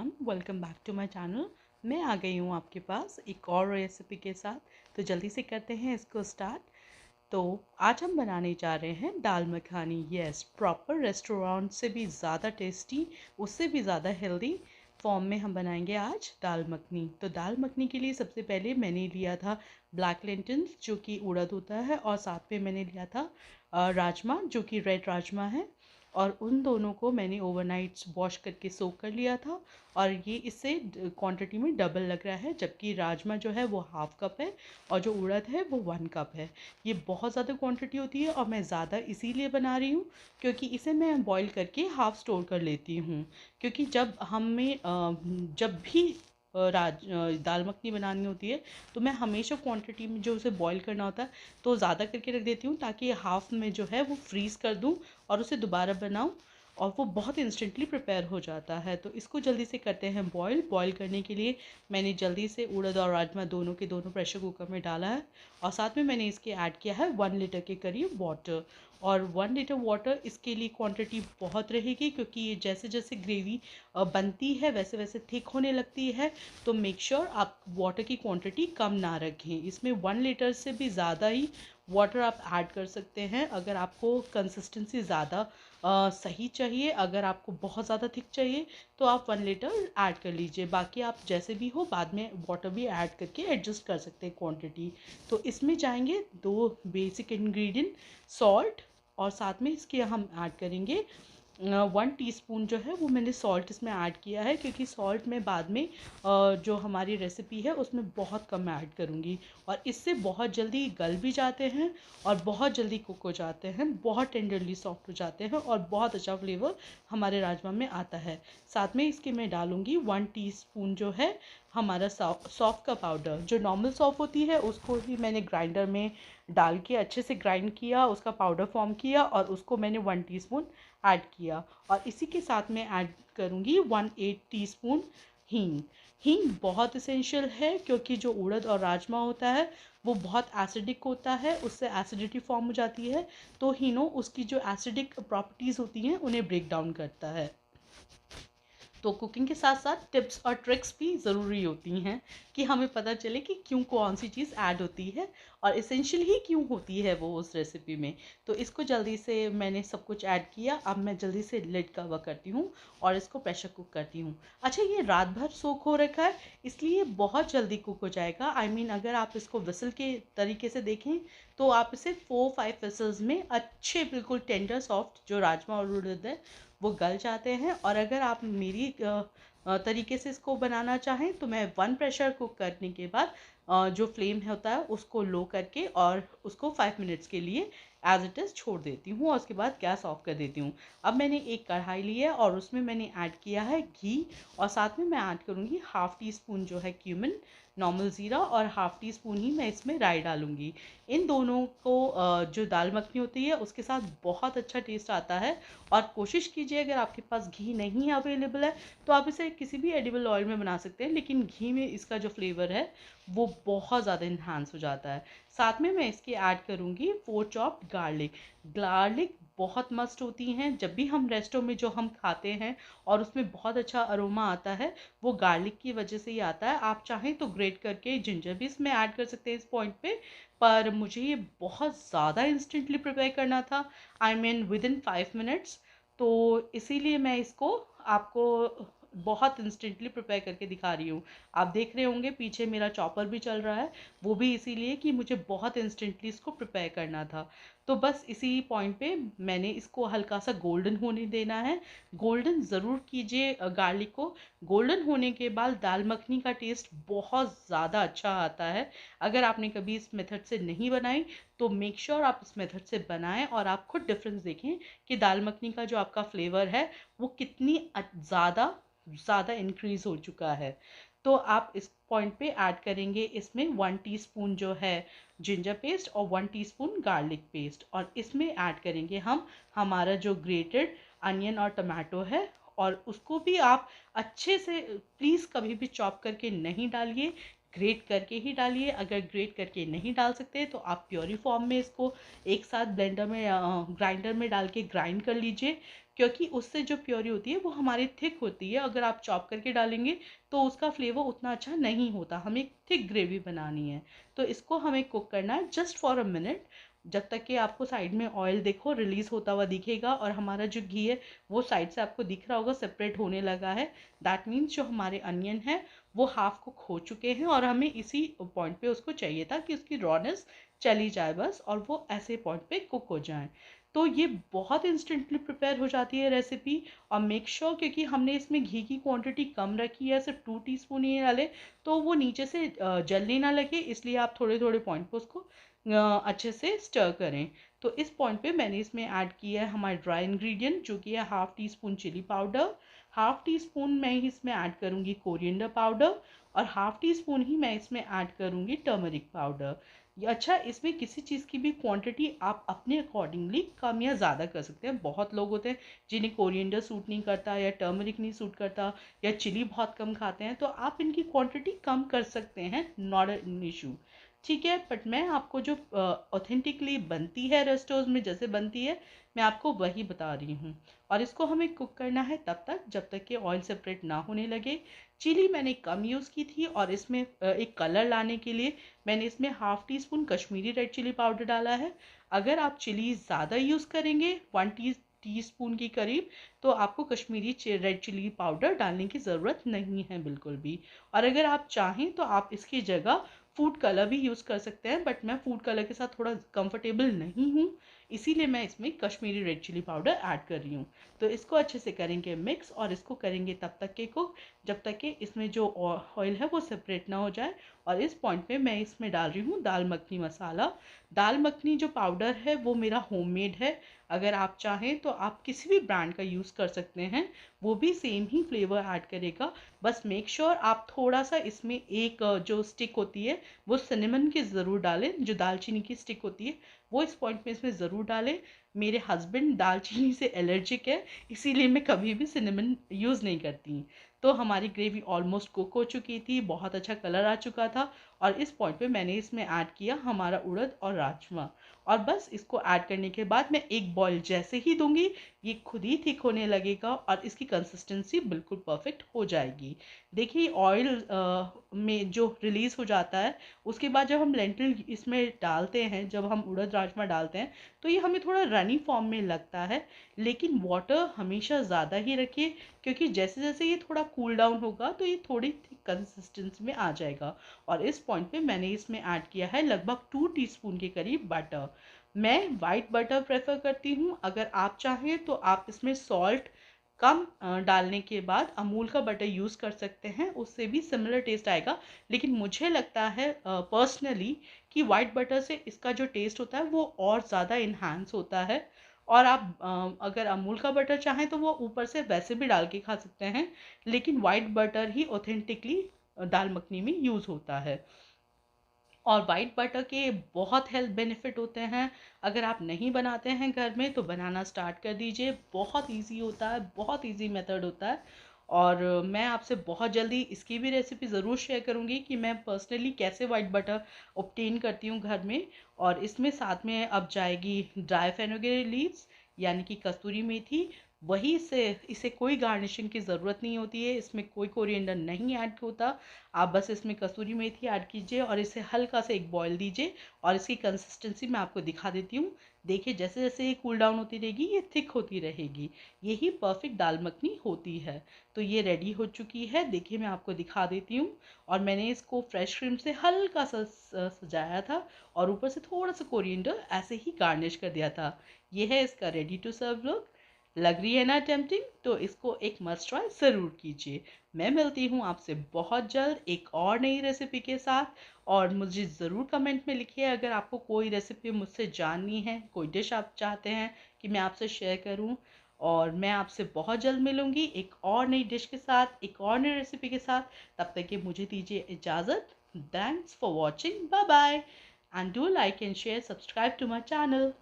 Everyone, welcome back to my channel. मैं आ गई हूँ आपके पास एक और रेसिपी के साथ। तो जल्दी से करते हैं इसको स्टार्ट। तो आज हम बनाने जा रहे हैं दाल मखानी। यस, प्रॉपर रेस्टोरेंट से भी ज़्यादा टेस्टी, उससे भी ज़्यादा हेल्दी फॉर्म में हम बनाएंगे आज दाल मखनी। तो दाल मखनी के लिए सबसे पहले मैंने लिया था ब्लैक लेंटिल्स, जो कि उड़द होता है, और साथ में मैंने लिया था राजमा, जो कि रेड राजमा है। और उन दोनों को मैंने ओवरनाइट वॉश करके सोक कर लिया था। और ये इससे क्वांटिटी में डबल लग रहा है, जबकि राजमा जो है वो हाफ कप है और जो उड़द है वो 1 कप है। ये बहुत ज़्यादा क्वांटिटी होती है और मैं ज़्यादा इसीलिए बना रही हूँ क्योंकि इसे मैं बॉईल करके हाफ स्टोर कर लेती हूँ। क्योंकि जब भी दाल मखनी बनानी होती है तो मैं हमेशा क्वांटिटी में जो उसे बॉईल करना होता है तो ज़्यादा करके रख देती हूँ, ताकि हाफ में जो है वो फ्रीज़ कर दूँ और उसे दोबारा बनाऊँ, और वो बहुत इंस्टेंटली प्रिपेयर हो जाता है। तो इसको जल्दी से करते हैं बॉईल करने के लिए मैंने जल्दी से उड़द और राजमा दोनों के दोनों प्रेशर कुकर में डाला है। और साथ में मैंने इसके ऐड किया है 1 लीटर के करीब वाटर। और 1 लीटर वाटर इसके लिए क्वांटिटी बहुत रहेगी, क्योंकि ये जैसे जैसे ग्रेवी बनती है वैसे वैसे थिक होने लगती है। तो मेक श्योर आप वाटर की क्वांटिटी कम ना रखें। इसमें 1 लीटर से भी ज़्यादा ही वाटर आप ऐड कर सकते हैं अगर आपको कंसिस्टेंसी ज़्यादा सही चाहिए। अगर आपको बहुत ज़्यादा थिक चाहिए तो आप 1 लीटर ऐड कर लीजिए। बाकी आप जैसे भी हो बाद में वाटर भी ऐड करके एडजस्ट कर सकते हैं क्वांटिटी। तो इसमें जाएंगे 2 बेसिक इंग्रेडिएंट, सॉल्ट, और साथ में इसके हम ऐड करेंगे 1 टीस्पून जो है वो मैंने सॉल्ट इसमें ऐड किया है, क्योंकि सॉल्ट में बाद में जो हमारी रेसिपी है उसमें बहुत कम ऐड करूँगी। और इससे बहुत जल्दी गल भी जाते हैं और बहुत जल्दी कुक हो जाते हैं, बहुत टेंडरली सॉफ्ट हो जाते हैं और बहुत अच्छा फ्लेवर हमारे राजमा में आता है। साथ में इसके मैं डालूँगी 1 टीस्पून जो है हमारा सौंफ का पाउडर। जो नॉर्मल सौंफ होती है उसको ही मैंने ग्राइंडर में डाल के अच्छे से ग्राइंड किया, उसका पाउडर फॉर्म किया और उसको मैंने 1 टीस्पून ऐड किया। और इसी के साथ में ऐड करूँगी 1/8 टीस्पून हींग। हींग बहुत इसेंशियल है, क्योंकि जो उड़द और राजमा होता है वो बहुत एसिडिक होता है, उससे एसिडिटी फॉर्म हो जाती है। तो हीनो उसकी जो एसिडिक प्रॉपर्टीज़ होती हैं उन्हें ब्रेक डाउन करता है। तो कुकिंग के साथ साथ टिप्स और ट्रिक्स भी ज़रूरी होती हैं कि हमें पता चले कि क्यों कौन सी चीज़ ऐड होती है और इसेंशियल ही क्यों होती है वो उस रेसिपी में। तो इसको जल्दी से मैंने सब कुछ ऐड किया। अब मैं जल्दी से लिड कवर करती हूँ और इसको प्रेशर कुक करती हूँ। अच्छा, ये रात भर सोक हो रखा है इसलिए बहुत जल्दी कुक हो जाएगा। अगर आप इसको विसल के तरीके से देखें तो आप इसे 4-5 विसल्स में अच्छे बिल्कुल टेंडर सॉफ्ट जो राजमा और उड़द है वो गल जाते हैं। और अगर आप मेरी तरीके से इसको बनाना चाहें तो मैं 1 प्रेशर कुक करने के बाद जो फ्लेम होता है उसको लो करके और उसको 5 मिनट्स के लिए एज इट इज़ छोड़ देती हूँ और उसके बाद गैस ऑफ कर देती हूँ। अब मैंने एक कढ़ाई ली है और उसमें मैंने ऐड किया है घी, और साथ में मैं ऐड करूँगी 1/2 टीस्पून जो है क्यूमिन, नॉर्मल ज़ीरा, और 1/2 टीस्पून ही मैं इसमें राई डालूँगी। इन दोनों को जो दाल मखनी होती है उसके साथ बहुत अच्छा टेस्ट आता है। और कोशिश कीजिए, अगर आपके पास घी नहीं अवेलेबल है तो आप इसे किसी भी एडिबल ऑयल में बना सकते हैं, लेकिन घी में इसका जो फ्लेवर है वो बहुत ज़्यादा इन्हांस हो जाता है। साथ में मैं इसके ऐड करूँगी 4 चॉप्ड गार्लिक। गार्लिक बहुत मस्ट होती हैं जब भी हम रेस्टों में जो हम खाते हैं, और उसमें बहुत अच्छा अरोमा आता है वो गार्लिक की वजह से ही आता है। आप चाहें तो ग्रेट करके जिंजर भी इसमें ऐड कर सकते हैं इस पॉइंट पे, पर मुझे ये बहुत ज़्यादा इंस्टेंटली प्रिपेयर करना था, विद इन 5 मिनट्स। तो इसीलिए मैं इसको आपको बहुत इंस्टेंटली प्रिपेयर करके दिखा रही हूँ। आप देख रहे होंगे पीछे मेरा चॉपर भी चल रहा है, वो भी इसीलिए कि मुझे बहुत इंस्टेंटली इसको प्रिपेयर करना था। तो बस इसी पॉइंट पे मैंने इसको हल्का सा गोल्डन होने देना है। गोल्डन ज़रूर कीजिए गार्लिक को। गोल्डन होने के बाद दाल मखनी का टेस्ट बहुत ज़्यादा अच्छा आता है। अगर आपने कभी इस मेथड से नहीं बनाई तो मेक श्योर आप इस मेथड से बनाएं और आप खुद डिफरेंस देखें कि दाल मखनी का जो आपका फ्लेवर है वो कितनी ज़्यादा ज़्यादा इंक्रीज हो चुका है। तो आप इस पॉइंट पे ऐड करेंगे इसमें 1 टीस्पून जो है जिंजर पेस्ट और 1 टीस्पून गार्लिक पेस्ट, और इसमें ऐड करेंगे हम हमारा जो ग्रेटेड अनियन और टमाटो है। और उसको भी आप अच्छे से, प्लीज़ कभी भी चॉप करके नहीं डालिए, ग्रेट करके ही डालिए। अगर ग्रेट करके नहीं डाल सकते तो आप प्योरी फॉर्म में इसको एक साथ ब्लेंडर में ग्राइंडर में डाल के ग्राइंड कर लीजिए। क्योंकि उससे जो प्योरी होती है वो हमारी थिक होती है। अगर आप चॉप करके डालेंगे तो उसका फ्लेवर उतना अच्छा नहीं होता। हमें एक थिक ग्रेवी बनानी है, तो इसको हमें कुक करना है जस्ट फॉर अ मिनट, जब तक कि आपको साइड में ऑयल देखो रिलीज होता हुआ दिखेगा और हमारा जो घी है वो साइड से आपको दिख रहा होगा सेपरेट होने लगा है। दैट मीन्स जो हमारे अनियन है वो हाफ कुक हो चुके हैं और हमें इसी पॉइंट पे उसको चाहिए था कि उसकी रॉनेस चली जाए बस, और वो ऐसे पॉइंट पे कुक हो जाए। तो ये बहुत इंस्टेंटली प्रिपेयर हो जाती है रेसिपी। और मेक श्योर क्योंकि हमने इसमें घी की क्वांटिटी कम रखी है, सिर्फ 2 टीस्पून ही डाले, तो वो नीचे से जलने ना लगे, इसलिए आप थोड़े थोड़े पॉइंट पे उसको अच्छे से स्टर करें। तो इस पॉइंट पे मैंने इसमें ऐड किया है हमारे ड्राई इंग्रेडिएंट, जो कि है ½ टीस्पून चिली पाउडर, ½ टीस्पून मैं इसमें ऐड करूँगी कोरिएंडर पाउडर, और ½ टीस्पून ही मैं इसमें ऐड करूँगी टर्मरिक पाउडर। अच्छा, इसमें किसी चीज़ की भी क्वांटिटी आप अपने अकॉर्डिंगली कम या ज़्यादा कर सकते हैं। बहुत लोग होते हैं जिन्हें कोरिएंडर सूट नहीं करता या टर्मरिक नहीं सूट करता या चिली बहुत कम खाते हैं, तो आप इनकी क्वांटिटी कम कर सकते हैं, नॉट एन इशू। ठीक है, बट मैं आपको जो ऑथेंटिकली बनती है रेस्टोरेंट में जैसे बनती है, मैं आपको वही बता रही हूँ। और इसको हमें कुक करना है तब तक जब तक कि ऑयल सेपरेट ना होने लगे। चिली मैंने कम यूज़ की थी, और इसमें एक कलर लाने के लिए मैंने इसमें ½ teaspoon Kashmiri red chilli powder डाला है। अगर आप चिली ज़्यादा यूज़ करेंगे 1 टीस्पून के करीब, तो आपको कश्मीरी रेड चिली पाउडर डालने की ज़रूरत नहीं है बिल्कुल भी। और अगर आप चाहें तो आप इसकी जगह फूड कलर भी यूज़ कर सकते हैं, बट मैं फूड कलर के साथ थोड़ा कंफर्टेबल नहीं हूँ, इसीलिए मैं इसमें Kashmiri red chilli powder add कर रही हूँ। तो इसको अच्छे से करेंगे मिक्स, और इसको करेंगे तब तक के कुक जब तक कि इसमें जो ऑयल है वो सेपरेट ना हो जाए। और इस पॉइंट पे मैं इसमें डाल रही हूँ दाल मखनी मसाला। दाल मखनी जो पाउडर है वो मेरा होममेड है। अगर आप चाहें तो आप किसी भी ब्रांड का यूज़ कर सकते हैं, वो भी सेम ही फ्लेवर ऐड करेगा। बस मेक श्योर आप थोड़ा सा इसमें एक जो स्टिक होती है वो सिनेमन की ज़रूर डालें, जो दालचीनी की स्टिक होती है वो इस पॉइंट पे इसमें ज़रूर डालें। मेरे हस्बैंड दालचीनी से एलर्जिक है, इसीलिए मैं कभी भी सिनेमन यूज़ नहीं करती। तो हमारी ग्रेवी ऑलमोस्ट कुक हो चुकी थी, बहुत अच्छा कलर आ चुका था, और इस पॉइंट पे मैंने इसमें ऐड किया हमारा उड़द और राजमा। और बस इसको ऐड करने के बाद मैं एक बॉईल जैसे ही दूंगी, ये खुद ही थिक होने लगेगा और इसकी कंसिस्टेंसी बिल्कुल परफेक्ट हो जाएगी। देखिए ऑयल में जो रिलीज़ हो जाता है, उसके बाद जब हम लेंटिल इसमें डालते हैं, जब हम उड़द राजमा डालते हैं, तो ये हमें थोड़ा रनी फॉर्म में लगता है। लेकिन वाटर हमेशा ज़्यादा ही रखिए, क्योंकि जैसे जैसे ये थोड़ा कूल डाउन होगा तो ये थोड़ी थिक कंसिस्टेंसी में आ जाएगा। और इस पॉइंट पे मैंने इसमें ऐड किया है लगभग 2 टीस्पून के करीब बटर। मैं वाइट बटर प्रेफर करती हूँ। अगर आप चाहें तो आप इसमें सॉल्ट कम डालने के बाद अमूल का बटर यूज़ कर सकते हैं, उससे भी सिमिलर टेस्ट आएगा। लेकिन मुझे लगता है पर्सनली कि वाइट बटर से इसका जो टेस्ट होता है वो और ज़्यादा इन्हांस होता है। और आप अगर अमूल का बटर चाहें तो वो ऊपर से वैसे भी डाल के खा सकते हैं, लेकिन वाइट बटर ही ऑथेंटिकली दाल मखनी में यूज़ होता है। और वाइट बटर के बहुत हेल्थ बेनिफिट होते हैं। अगर आप नहीं बनाते हैं घर में तो बनाना स्टार्ट कर दीजिए, बहुत इजी होता है, बहुत इजी मेथड होता है। और मैं आपसे बहुत जल्दी इसकी भी रेसिपी ज़रूर शेयर करूंगी कि मैं पर्सनली कैसे वाइट बटर ऑब्टेन करती हूँ घर में। और इसमें साथ में अब जाएगी ड्राई फेनुग्रीक लीव्स, यानी कि कस्तूरी मेथी। वही से इसे कोई गार्निशिंग की ज़रूरत नहीं होती है, इसमें कोई कोरिएंडर नहीं ऐड होता। आप बस इसमें कसूरी मेथी ऐड कीजिए और इसे हल्का सा एक बॉईल दीजिए। और इसकी कंसिस्टेंसी मैं आपको दिखा देती हूँ। देखिए जैसे जैसे ये कूल डाउन होती रहेगी ये थिक होती रहेगी, यही परफेक्ट दाल मखनी होती है। तो ये रेडी हो चुकी है, देखिए मैं आपको दिखा देती हूँ। और मैंने इसको फ्रेश क्रीम से हल्का सा सजाया था, और ऊपर से थोड़ा सा कोरिएंडर ऐसे ही गार्निश कर दिया था। ये है इसका रेडी टू सर्व लुक। लग रही है ना टेम्पटिंग? तो इसको एक मस्ट ट्राई ज़रूर कीजिए। मैं मिलती हूँ आपसे बहुत जल्द एक और नई रेसिपी के साथ। और मुझे ज़रूर कमेंट में लिखिए अगर आपको कोई रेसिपी मुझसे जाननी है, कोई डिश आप चाहते हैं कि मैं आपसे शेयर करूँ। और मैं आपसे बहुत जल्द मिलूँगी एक और नई डिश के साथ, एक और नई रेसिपी के साथ। तब तक कि मुझे दीजिए इजाज़त। Thanks for watching, bye bye, and do like and share, subscribe to my channel.